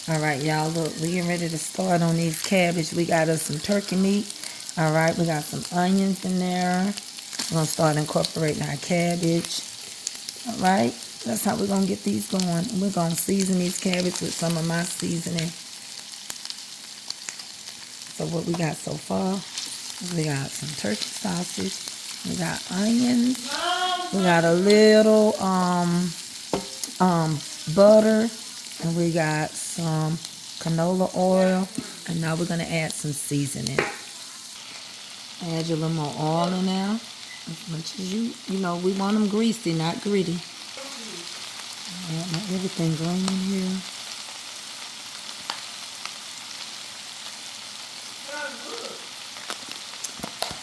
All right, y'all, look, we getting ready to start on these cabbage. We got us some turkey meat. All right, we got some onions in there. We're going to start incorporating our cabbage. All right, that's how we're going to get these going. We're going to season these cabbage with some of my seasoning. So what we got so far, we got some turkey sausage. We got onions. We got a little butter. And we got some canola oil. And now we're going to add some seasoning. Add your little more oil in there. As much as you know, we want them greasy, not gritty. Add my everything green in here.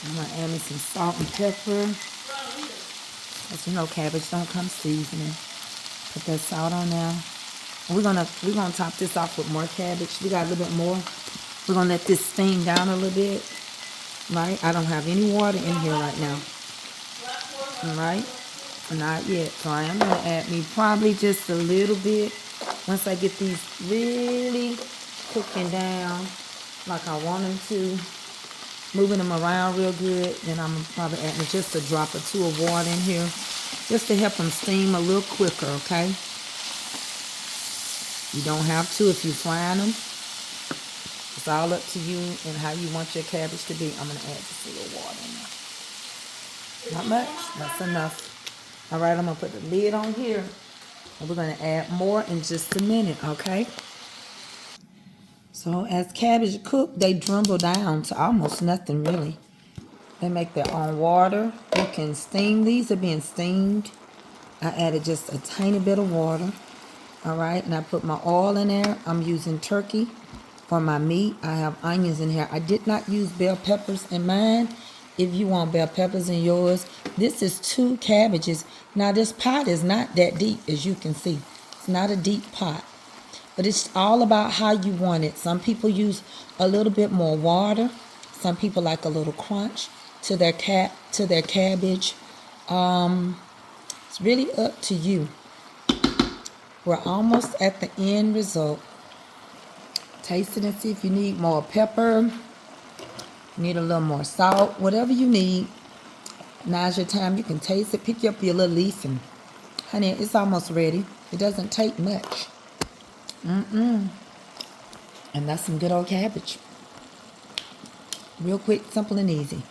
I'm going to add me some salt and pepper. Because you know cabbage don't come seasoning. Put that salt on there. We're gonna top this off with more cabbage. We got a little bit more. We're gonna let this steam down a little bit. Right? I don't have any water in here right now. Alright? Not yet. So I am gonna add me probably just a little bit. Once I get these really cooking down like I want them to, moving them around real good, then I'm gonna probably add me just a drop or two of water in here. Just to help them steam a little quicker, okay? You don't have to if you're frying them. It's all up to you and how you want your cabbage to be. I'm going to add just a little water in there. Not much. That's enough. All right, I'm going to put the lid on here. And we're going to add more in just a minute, okay? So as cabbage cook, they dwindle down to almost nothing, really. They make their own water. You can steam. These are being steamed. I added just a tiny bit of water. All right, and I put my oil in there. I'm using turkey for my meat. I have onions in here. I did not use bell peppers in mine. If you want bell peppers in yours, this is 2 cabbages. Now, this pot is not that deep, as you can see. It's not a deep pot, but it's all about how you want it. Some people use a little bit more water. Some people like a little crunch to their cabbage. It's really up to you. We're almost at the end result. Taste it and see if you need more pepper. Need a little more salt. Whatever you need. Now's your time. You can taste it. Pick up your little leaf and, honey, it's almost ready. It doesn't take much. And that's some good old cabbage. Real quick, simple, and easy.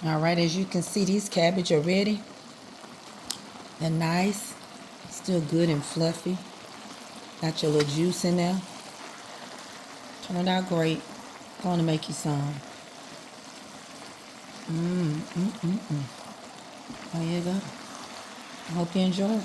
All right, as you can see, these cabbage are ready. They're nice. Still good and fluffy. Got your little juice in there. Turned out great. Going to make you some. There you go. I hope you enjoy it.